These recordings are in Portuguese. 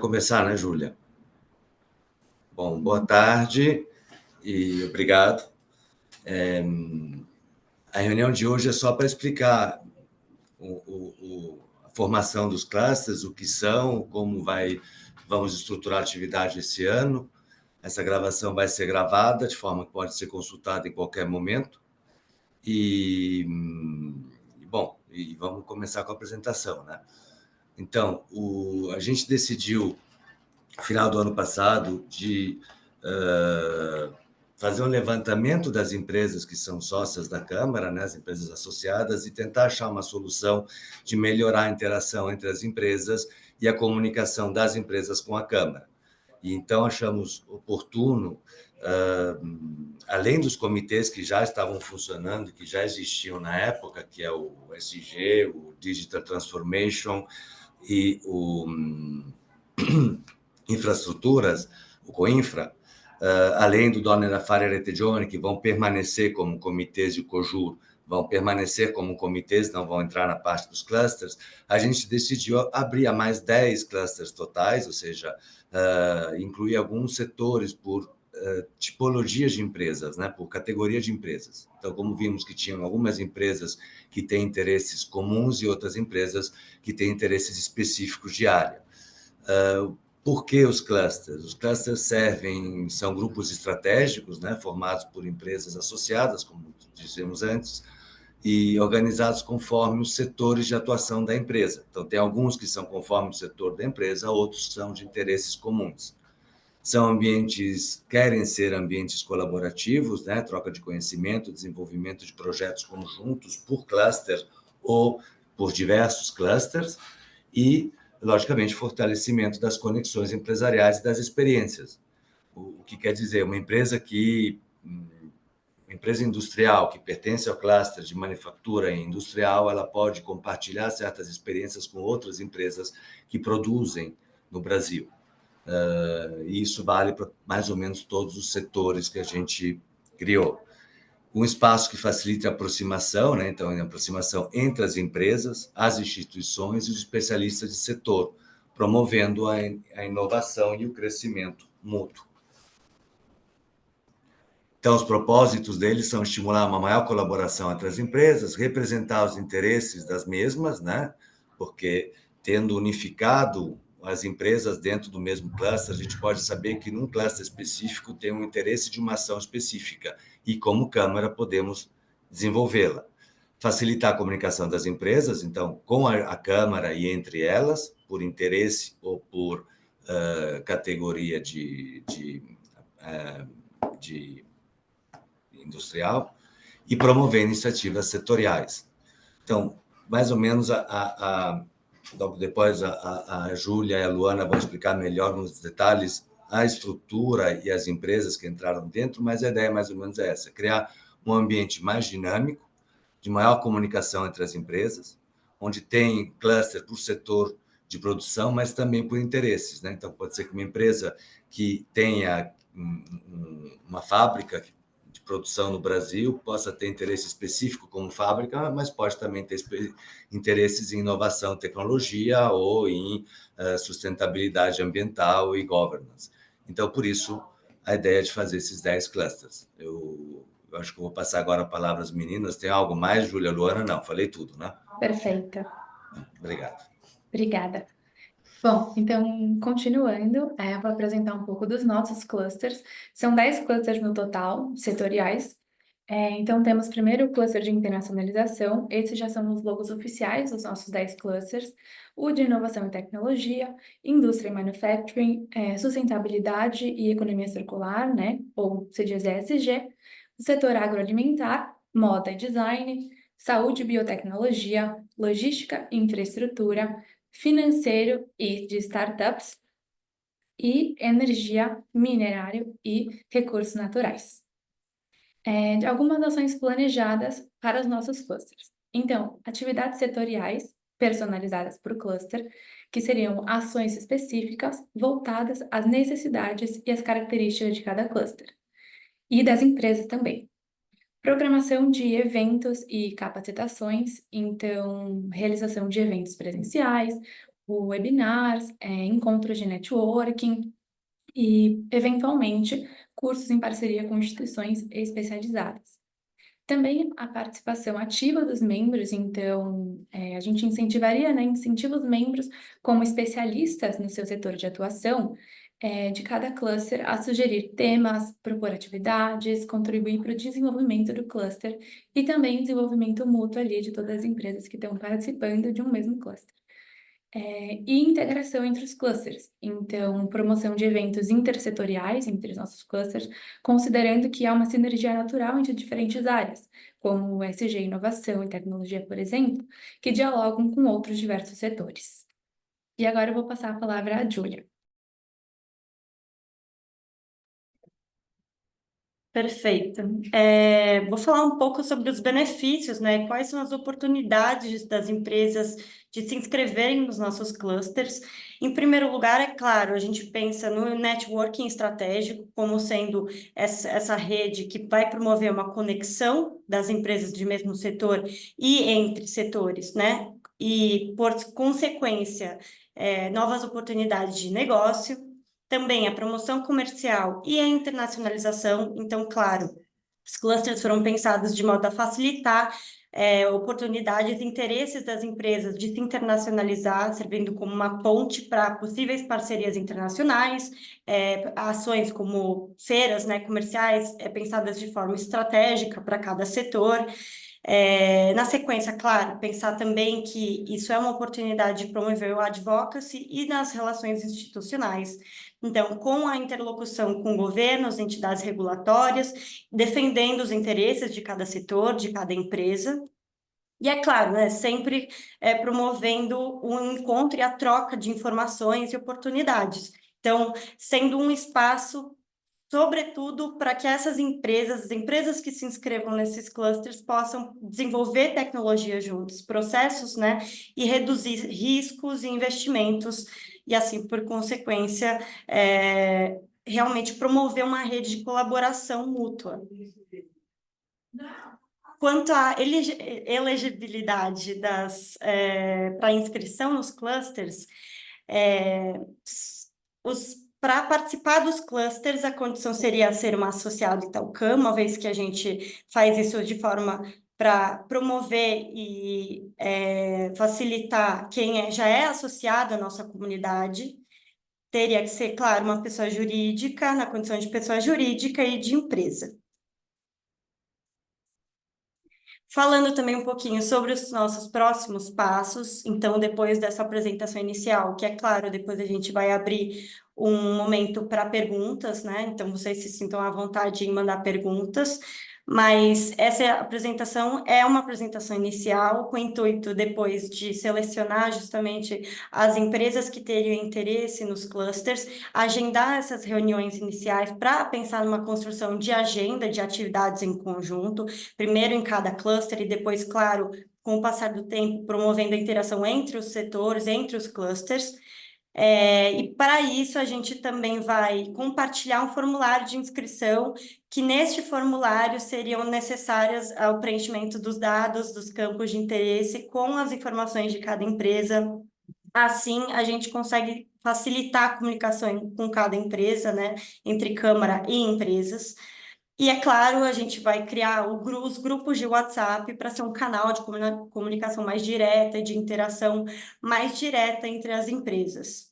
começar, né, Júlia? Bom, boa tarde e obrigado. A reunião de hoje é só para explicar a formação dos clusters, o que são, vamos estruturar a atividade esse ano. Essa gravação vai ser gravada, de forma que pode ser consultada em qualquer momento. Bom, vamos começar com a apresentação, né? Então, a gente decidiu, no final do ano passado, de fazer um levantamento das empresas que são sócias da Câmara, né, as empresas associadas, e tentar achar uma solução de melhorar a interação entre as empresas e a comunicação das empresas com a Câmara. E então achamos oportuno, além dos comitês que já estavam funcionando, que já existiam na época, que é o SG, o Digital Transformation e o Infraestruturas, o COINFRA, além do Donner Affari e Rete Giovani, que vão permanecer como comitês de COJUR, vão permanecer como comitês, não vão entrar na parte dos clusters, a gente decidiu abrir a mais 10 clusters totais, ou seja, incluir alguns setores por tipologias de empresas, né, por categoria de empresas. Então, como vimos que tinham algumas empresas que têm interesses comuns e outras empresas que têm interesses específicos de área. Por que os clusters? Os clusters são grupos estratégicos, né, formados por empresas associadas, como dissemos antes, e organizados conforme os setores de atuação da empresa. Então, tem alguns que são conforme o setor da empresa, outros são de interesses comuns. Querem ser ambientes colaborativos, né, troca de conhecimento, desenvolvimento de projetos conjuntos por cluster ou por diversos clusters, e logicamente, fortalecimento das conexões empresariais e das experiências. O que quer dizer? Uma empresa industrial que pertence ao cluster de manufatura industrial, ela pode compartilhar certas experiências com outras empresas que produzem no Brasil. E isso vale para mais ou menos todos os setores que a gente criou. Um espaço que facilite a aproximação, né? Então, a aproximação entre as empresas, as instituições e os especialistas de setor, promovendo a inovação e o crescimento mútuo. Então, os propósitos deles são estimular uma maior colaboração entre as empresas, representar os interesses das mesmas, né? Porque, tendo unificado as empresas dentro do mesmo cluster, a gente pode saber que num cluster específico tem um interesse de uma ação específica e, como Câmara, podemos desenvolvê-la. Facilitar a comunicação das empresas, então, com a Câmara e entre elas, por interesse ou por categoria de industrial, e promover iniciativas setoriais. Então, mais ou menos, depois a Júlia e a Luana vão explicar melhor nos detalhes a estrutura e as empresas que entraram dentro, mas a ideia mais ou menos é essa: criar um ambiente mais dinâmico, de maior comunicação entre as empresas, onde tem cluster por setor de produção, mas também por interesses, né? Então, pode ser que uma empresa que tenha uma fábrica de produção no Brasil possa ter interesse específico como fábrica, mas pode também ter interesses em inovação, tecnologia ou em sustentabilidade ambiental e governance. Então, por isso, a ideia de fazer esses 10 clusters. Eu acho que eu vou passar agora a palavra às meninas. Tem algo mais, Júlia, Luana? Não, falei tudo, né? Perfeito. Obrigado. Obrigada. Bom, então, continuando, eu vou apresentar um pouco dos nossos clusters. São 10 clusters no total, setoriais. Então, temos primeiro o cluster de internacionalização. Esses já são os logos oficiais dos nossos 10 clusters. O de inovação e tecnologia, indústria e manufacturing, sustentabilidade e economia circular, né? Ou se diz ESG. O setor agroalimentar, moda e design, saúde e biotecnologia, logística e infraestrutura, financeiro e de startups, e energia, minerário e recursos naturais. De algumas ações planejadas para os nossos clusters. Então, atividades setoriais personalizadas por cluster, que seriam ações específicas voltadas às necessidades e às características de cada cluster, e das empresas também. Programação de eventos e capacitações, então, realização de eventos presenciais, webinars, encontros de networking e, eventualmente, cursos em parceria com instituições especializadas. Também a participação ativa dos membros, então, a gente incentivaria, né, incentiva os membros como especialistas no seu setor de atuação, de cada cluster a sugerir temas, propor atividades, contribuir para o desenvolvimento do cluster e também o desenvolvimento mútuo ali de todas as empresas que estão participando de um mesmo cluster. E integração entre os clusters. Então, promoção de eventos intersetoriais entre os nossos clusters, considerando que há uma sinergia natural entre diferentes áreas, como o SG Inovação e Tecnologia, por exemplo, que dialogam com outros diversos setores. E agora eu vou passar a palavra à Júlia. Perfeito. Vou falar um pouco sobre os benefícios, né? Quais são as oportunidades das empresas de se inscreverem nos nossos clusters. Em primeiro lugar, é claro, a gente pensa no networking estratégico como sendo essa rede que vai promover uma conexão das empresas de mesmo setor e entre setores, né? E, por consequência, novas oportunidades de negócio. Também a promoção comercial e a internacionalização. Então, claro, os clusters foram pensados de modo a facilitar oportunidades e interesses das empresas de se internacionalizar, servindo como uma ponte para possíveis parcerias internacionais, ações como feiras, né, comerciais, pensadas de forma estratégica para cada setor. Na sequência, claro, pensar também que isso é uma oportunidade de promover o advocacy e nas relações institucionais. Então, com a interlocução com governos, entidades regulatórias, defendendo os interesses de cada setor, de cada empresa. E é claro, né, sempre promovendo o encontro e a troca de informações e oportunidades. Então, sendo um espaço sobretudo para que essas empresas, as empresas que se inscrevam nesses clusters, possam desenvolver tecnologia juntos, processos, né, e reduzir riscos e investimentos, e assim, por consequência, realmente promover uma rede de colaboração mútua. Quanto à elegibilidade para inscrição nos clusters, para participar dos clusters, a condição seria ser uma associada Itaúcam, uma vez que a gente faz isso de forma para promover e facilitar quem já é associado à nossa comunidade. Teria que ser, claro, uma pessoa jurídica, na condição de pessoa jurídica e de empresa. Falando também um pouquinho sobre os nossos próximos passos, então, depois dessa apresentação inicial, que é claro, depois a gente vai abrir um momento para perguntas, né? Então, vocês se sintam à vontade em mandar perguntas, mas essa apresentação é uma apresentação inicial, com o intuito, depois, de selecionar justamente as empresas que teriam interesse nos clusters, agendar essas reuniões iniciais para pensar numa construção de agenda de atividades em conjunto, primeiro em cada cluster e depois, claro, com o passar do tempo, promovendo a interação entre os setores, entre os clusters. E para isso, a gente também vai compartilhar um formulário de inscrição, que neste formulário seriam necessárias o preenchimento dos dados, dos campos de interesse, com as informações de cada empresa. Assim, a gente consegue facilitar a comunicação com cada empresa, né, entre Câmara e empresas. E, é claro, a gente vai criar os grupos de WhatsApp para ser um canal de comunicação mais direta, de interação mais direta entre as empresas.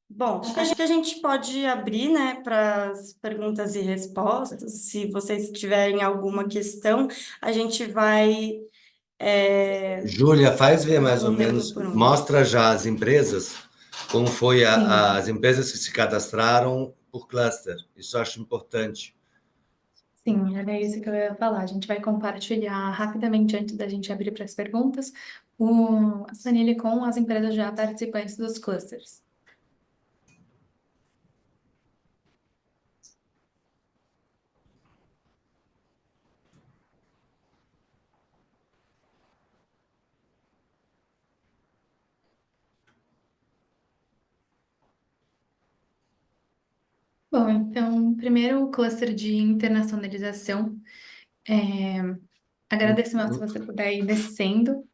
Bom, acho que a gente pode abrir, né, para as perguntas e respostas. Se vocês tiverem alguma questão, a gente vai... Júlia, faz ver mais ou respondendo menos, por um. mostra já as empresas, como foi as empresas que se cadastraram por cluster. Isso eu acho importante. Sim, era isso que eu ia falar. A gente vai compartilhar rapidamente, antes da gente abrir para as perguntas, a planilha com as empresas já participantes dos clusters. Bom, então, primeiro o cluster de internacionalização. Agradecimento se você puder ir descendo.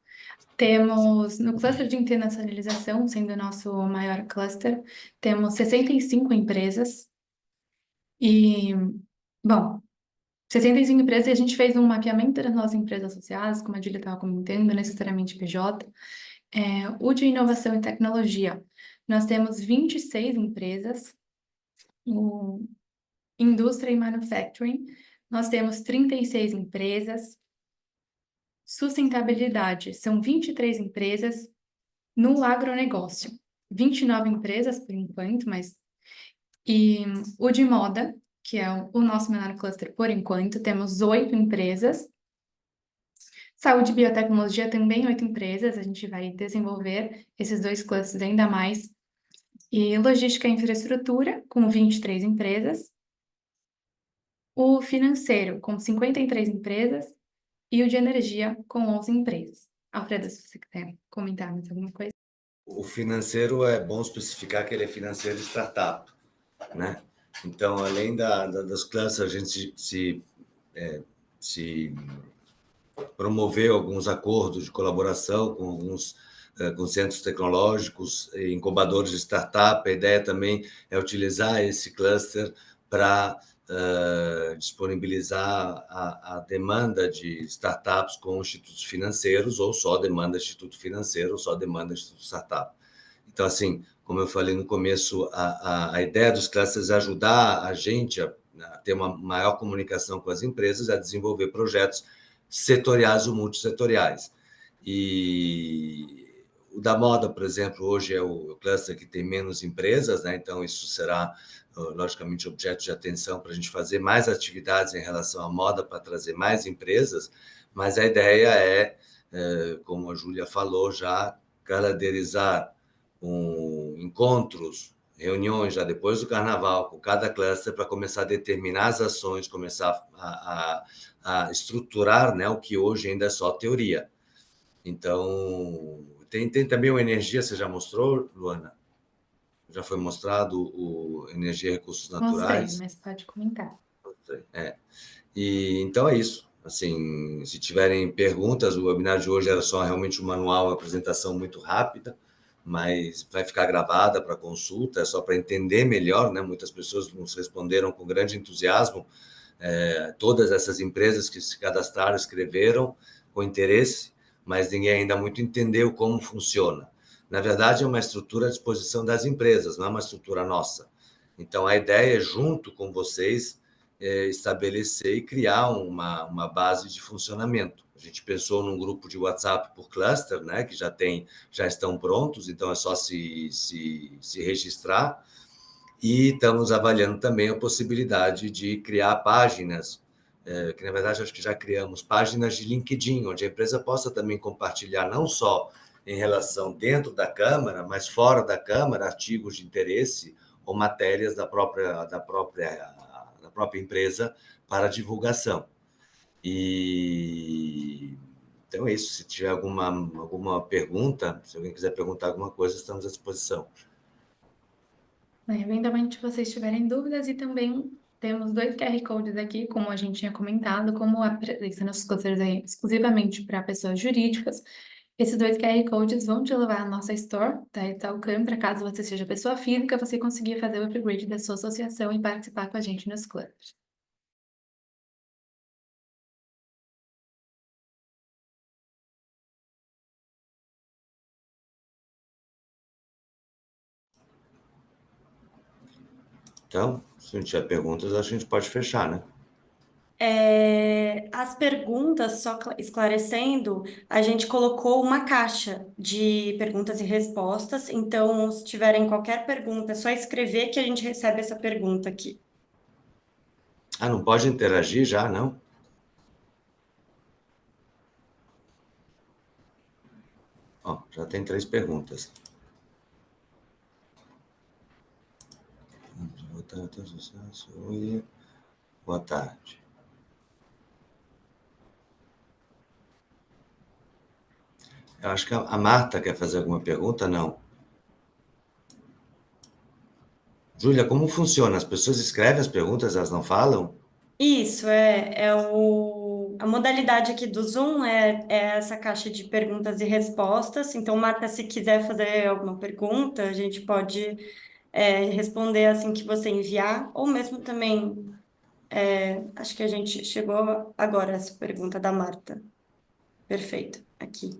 Temos, no cluster de internacionalização, sendo o nosso maior cluster, temos 65 empresas. E, bom, 65 empresas, e a gente fez um mapeamento das nossas empresas associadas, como a Julia estava comentando, necessariamente PJ. O de inovação e tecnologia, nós temos 26 empresas. O indústria e manufacturing, nós temos 36 empresas. Sustentabilidade, são 23 empresas. No agronegócio, 29 empresas por enquanto, mas... E o de moda, que é o nosso menor cluster por enquanto, temos 8 empresas. Saúde e biotecnologia também 8 empresas, a gente vai desenvolver esses 2 clusters ainda mais. E logística e infraestrutura, com 23 empresas. O financeiro, com 53 empresas. E o de energia, com 11 empresas. Alfredo, se você quiser comentar mais alguma coisa. O financeiro é bom especificar que ele é financeiro startup, né? Então, além das clusters, a gente se promoveu alguns acordos de colaboração com alguns com centros tecnológicos e incubadores de startup. A ideia também é utilizar esse cluster para disponibilizar a demanda de startups com institutos financeiros, ou só demanda de instituto financeiro, ou só demanda de instituto startup. Então, assim, como eu falei no começo, a ideia dos clusters é ajudar a gente a ter uma maior comunicação com as empresas, a desenvolver projetos setoriais ou multissetoriais. E o da moda, por exemplo, hoje é o cluster que tem menos empresas, né? Então isso será, logicamente, objeto de atenção para a gente fazer mais atividades em relação à moda, para trazer mais empresas, mas a ideia é, como a Júlia falou já, calendarizar encontros, reuniões já depois do carnaval, com cada cluster, para começar a determinar as ações, começar a estruturar, né, o que hoje ainda é só teoria. Então, tem também o energia, você já mostrou, Luana? Já foi mostrado o energia e recursos naturais? Mostrei, mas pode comentar. E então é isso. Assim, se tiverem perguntas, o webinar de hoje era só realmente um manual, uma apresentação muito rápida, mas vai ficar gravada para consulta, é só para entender melhor, né? Muitas pessoas nos responderam com grande entusiasmo. Todas essas empresas que se cadastraram escreveram com interesse, mas ninguém ainda muito entendeu como funciona. Na verdade, é uma estrutura à disposição das empresas, não é uma estrutura nossa. Então, a ideia é, junto com vocês, estabelecer e criar uma base de funcionamento. A gente pensou num grupo de WhatsApp por cluster, né, que já estão prontos, então é só se registrar. E estamos avaliando também a possibilidade de criar páginas, que na verdade acho que já criamos, páginas de LinkedIn, onde a empresa possa também compartilhar não só em relação dentro da Câmara, mas fora da Câmara, artigos de interesse ou matérias da própria empresa para divulgação. E então é isso. Se tiver alguma pergunta, se alguém quiser perguntar alguma coisa, estamos à disposição. Eventualmente, se vocês tiverem dúvidas, e também temos 2 QR Codes aqui, como a gente tinha comentado, como a presença nos clusters aí exclusivamente para pessoas jurídicas. Esses 2 QR Codes vão te levar à nossa store, da Italcam, para caso você seja pessoa física, você conseguir fazer o upgrade da sua associação e participar com a gente nos clusters. Então, se não tiver perguntas, acho que a gente pode fechar, né? As perguntas, só esclarecendo, a gente colocou uma caixa de perguntas e respostas, então, se tiverem qualquer pergunta, é só escrever que a gente recebe essa pergunta aqui. Ah, não pode interagir já, não? Ó, já tem 3 perguntas. Boa tarde. Eu acho que a Marta quer fazer alguma pergunta, não? Júlia, como funciona? As pessoas escrevem as perguntas, elas não falam? Isso, a modalidade aqui do Zoom é essa caixa de perguntas e respostas. Então, Marta, se quiser fazer alguma pergunta, a gente pode responder assim que você enviar, ou mesmo também, acho que a gente chegou agora a essa pergunta da Marta. Perfeito, aqui.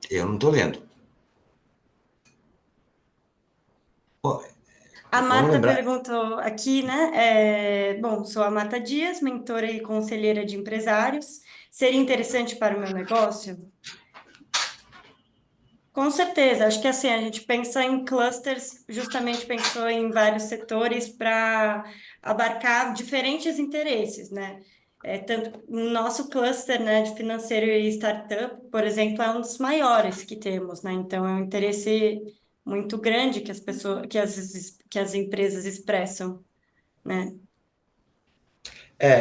Eu não estou lendo. Bom, A vamos Marta lembrar. perguntou aqui, né? Bom, sou a Marta Dias, mentora e conselheira de empresários. Seria interessante para o meu negócio? Com certeza, acho que assim, a gente pensa em clusters, justamente pensou em vários setores para abarcar diferentes interesses, né? Tanto o nosso cluster, né, de financeiro e startup, por exemplo, é um dos maiores que temos, né? Então é um interesse muito grande que as pessoas, que as empresas expressam, né?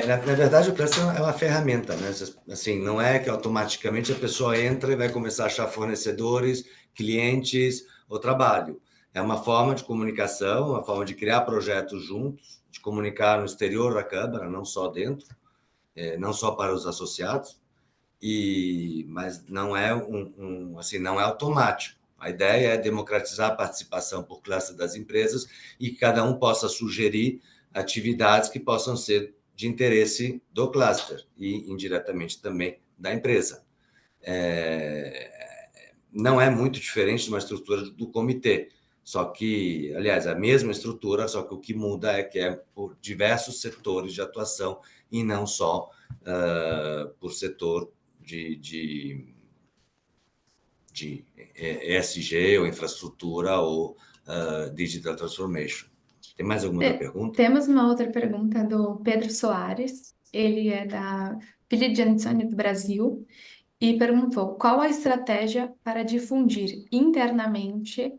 Na verdade, o cluster é uma ferramenta, né? Assim, não é que automaticamente a pessoa entra e vai começar a achar fornecedores, clientes ou trabalho. É uma forma de comunicação, uma forma de criar projetos juntos, de comunicar no exterior da Câmara, não só dentro, não só para os associados, mas não é assim, não é automático. A ideia é democratizar a participação por cluster das empresas e que cada um possa sugerir atividades que possam ser de interesse do cluster e indiretamente também da empresa. Não é muito diferente de uma estrutura do comitê, só que, aliás, a mesma estrutura, só que o que muda é que é por diversos setores de atuação e não só por setor de ESG ou infraestrutura ou digital transformation. Tem mais alguma outra pergunta? Temos uma outra pergunta do Pedro Soares. Ele é da Philly Jansone do Brasil e perguntou qual a estratégia para difundir internamente,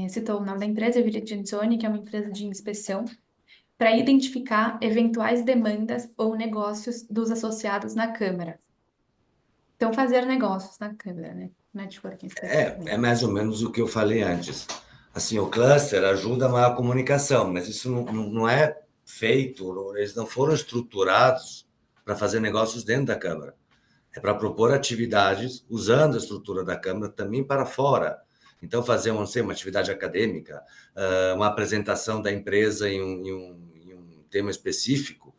citou o nome da empresa, Philly Jansone, que é uma empresa de inspeção, para identificar eventuais demandas ou negócios dos associados na Câmara. Então, fazer negócios na Câmara, né? Networking É mais ou menos o que eu falei antes. Assim, o cluster ajuda a maior comunicação, mas isso não é feito, eles não foram estruturados para fazer negócios dentro da Câmara. É para propor atividades usando a estrutura da Câmara também para fora. Então, fazer não sei, uma atividade acadêmica, uma apresentação da empresa em um tema específico.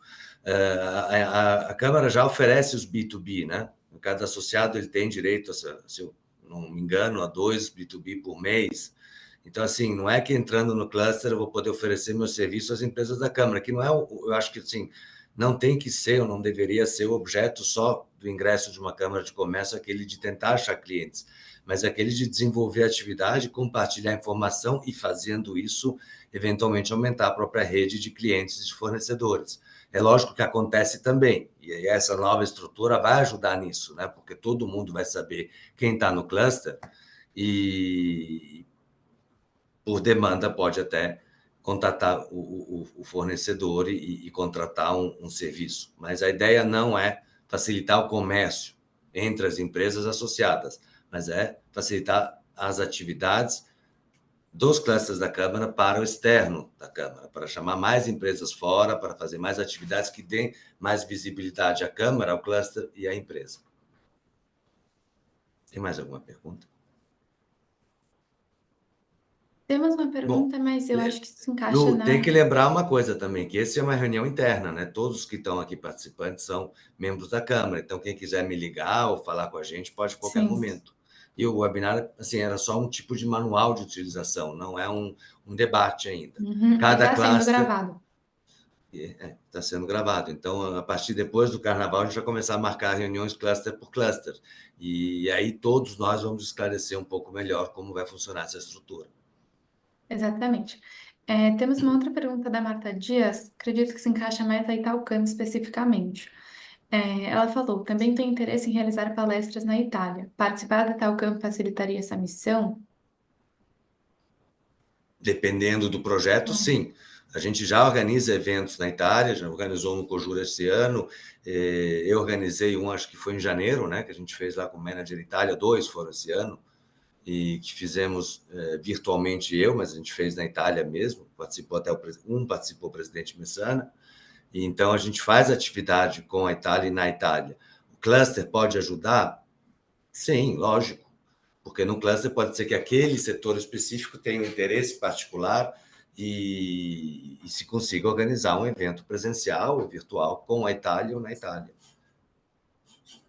A Câmara já oferece os B2B, né? Cada associado ele tem direito, se eu não me engano, a 2 B2B por mês. Então, assim, não é que entrando no cluster eu vou poder oferecer meu serviço às empresas da Câmara, que não é, eu acho que, assim, não tem que ser, ou não deveria ser o objeto só do ingresso de uma Câmara de Comércio, aquele de tentar achar clientes, mas aquele de desenvolver atividade, compartilhar informação e, fazendo isso, eventualmente aumentar a própria rede de clientes e de fornecedores. É lógico que acontece também, e essa nova estrutura vai ajudar nisso, né? Porque todo mundo vai saber quem está no cluster e, por demanda, pode até contatar o fornecedor e contratar um serviço. Mas a ideia não é facilitar o comércio entre as empresas associadas, mas é facilitar as atividades dos clusters da Câmara para o externo da Câmara, para chamar mais empresas fora, para fazer mais atividades que deem mais visibilidade à Câmara, ao cluster e à empresa. Tem mais alguma pergunta? Temos uma pergunta, mas eu acho que se encaixa Lu, na... tem que lembrar uma coisa também, que essa é uma reunião interna, né? Todos que estão aqui participantes são membros da Câmara, então quem quiser me ligar ou falar com a gente pode a qualquer Sim. momento. E o webinar, assim, era só um tipo de manual de utilização, não é um debate ainda. Uhum. Cada Está sendo cluster gravado. está sendo gravado. Então, a partir depois do Carnaval, a gente vai começar a marcar reuniões cluster por cluster. E aí todos nós vamos esclarecer um pouco melhor como vai funcionar essa estrutura. Exatamente. Temos uma outra pergunta da Marta Dias, acredito que se encaixa mais a Italcam especificamente. Ela falou, também tem interesse em realizar palestras na Itália. Participar da Italcam facilitaria essa missão? Dependendo do projeto, sim. A gente já organiza eventos na Itália, já organizou no Cojura esse ano. Eu organizei um, acho que foi em janeiro, né, que a gente fez lá com o Manager Itália, 2 foram esse ano, e que fizemos virtualmente mas a gente fez na Itália mesmo, participou até participou o presidente Messana. E, então, a gente faz atividade com a Itália e na Itália. O cluster pode ajudar? Sim, lógico, porque no cluster pode ser que aquele setor específico tenha um interesse particular e se consiga organizar um evento presencial ou virtual com a Itália ou na Itália.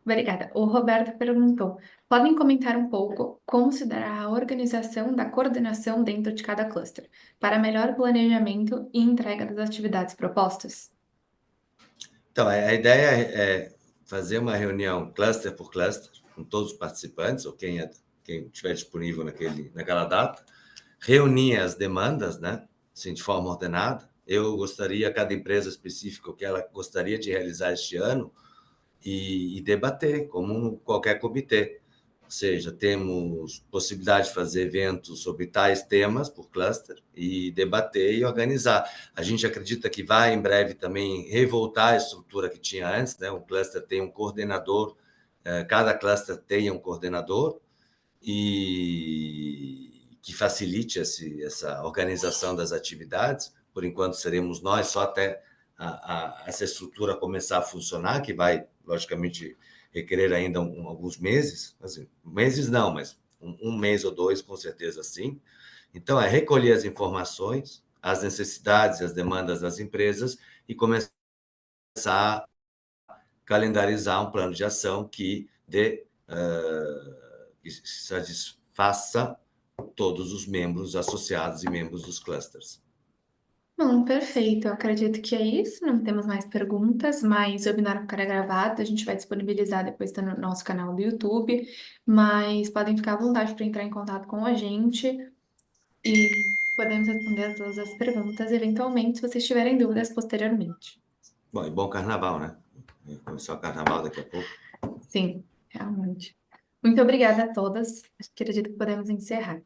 Obrigada. O Roberto perguntou: podem comentar um pouco como se dará a organização da coordenação dentro de cada cluster, para melhor planejamento e entrega das atividades propostas? Então, a ideia é fazer uma reunião cluster por cluster, com todos os participantes, ou quem estiver disponível naquela data, reunir as demandas, né, assim, de forma ordenada. Eu gostaria, cada empresa específica, o que ela gostaria de realizar este ano, e debater, como qualquer comitê. Ou seja, temos possibilidade de fazer eventos sobre tais temas por cluster e debater e organizar. A gente acredita que vai, em breve, também revoltar a estrutura que tinha antes, né? O cluster tem um coordenador, cada cluster tem um coordenador, e que facilite essa organização das atividades. Por enquanto, seremos nós, só até essa estrutura começar a funcionar, que vai, logicamente, requerer ainda alguns meses. Assim, meses não, mas um mês ou dois, com certeza, sim. Então, é recolher as informações, as necessidades e as demandas das empresas e começar a calendarizar um plano de ação que que satisfaça todos os membros associados e membros dos clusters. Bom, perfeito. Eu acredito que é isso. Não temos mais perguntas, mas o webinar ficará gravado. A gente vai disponibilizar depois no nosso canal do YouTube. Mas podem ficar à vontade para entrar em contato com a gente e podemos responder todas as perguntas, eventualmente, se vocês tiverem dúvidas posteriormente. Bom, e bom carnaval, né? Vai começar o carnaval daqui a pouco. Sim, realmente. Muito obrigada a todas. Acredito que podemos encerrar.